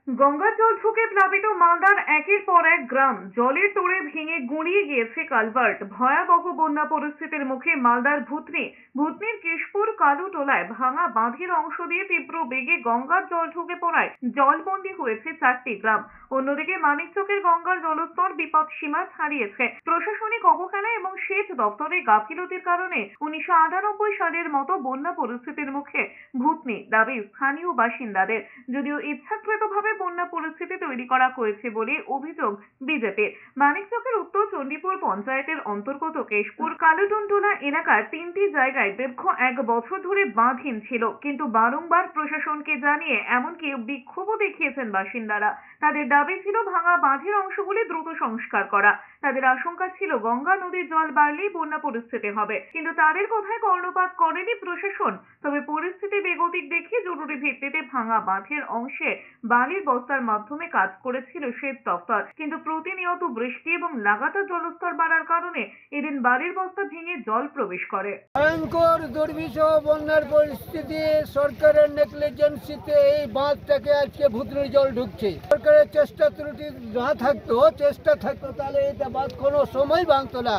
গঙ্গার জল ঢুকে প্লাবিত মালদার একের পর এক গ্রাম। জলের তোড়ে ভেঙে গুঁড়িয়ে গিয়েছে কালভার্ট। ভয়াবহ বন্যা পরিস্থিতির মুখে মালদার ভূতনির কেশপুর কালুটোলায় ভাঙা বাঁধের অংশ দিয়ে তীব্র বেগে গঙ্গার জল ঢুকে পড়ায় জলবন্দী হয়েছে 4টি গ্রাম। অন্যদিকে মানিকচকের গঙ্গার জলস্তর বিপদ সীমা ছাড়িয়েছে। প্রশাসনিক অবহেলা এবং সেচ দপ্তরের গাফিলতির কারণে 1998 সালের মতো বন্যা পরিস্থিতির মুখে ভূতনি, দাবি স্থানীয় বাসিন্দাদের। যদিও ইচ্ছাকৃতভাবে বন্যা পরিস্থিতি তৈরি করা হয়েছে বলে অভিযোগ বিজেপির। মানিকচকের উত্তর চণ্ডীপুর পঞ্চায়েতের অন্তর্গত কেশপুর কালুটোলা এলাকার 3টি জায়গায় দীর্ঘ 1 বছর ধরে বাঁধহীন ছিল, কিন্তু বারংবার প্রশাসনকে জানিয়ে এমনকি বিক্ষোভও দেখিয়েছেন বাসিন্দারা। তাদের দাবি ছিল ভাঙা বাঁধের অংশগুলি দ্রুত সংস্কার করা। তাদের আশঙ্কা ছিল গঙ্গা নদীর জল বাড়লেই বন্যা পরিস্থিতি হবে, কিন্তু তাদের কথায় কর্ণপাত করেনি প্রশাসন। তবে পরিস্থিতি বেগতিক দেখে জরুরি ভিত্তিতে ভাঙা বাঁধের অংশে বালির বস্তার মাধ্যমে কাজ করেছিল সেচ দপ্তর, কিন্তু প্রতিনিয়ত বৃষ্টি এবং লাগাতার জলস্তর বাড়ার কারণে এদিন বালির বস্তা ভেঙে জল প্রবেশ করে। ভয়ঙ্কর দুর্বিষহ বন্যার পরিস্থিতি, সরকারের নেগলিজেন্সিতে এই বাঁধটাকে আজকে ভূতনির জল ঢুকছে। সরকারের চেষ্টা ত্রুটি না থাকতো, চেষ্টা থাকতো, তাহলে এটা বাঁধ কোনো সময় ভাঙতো না।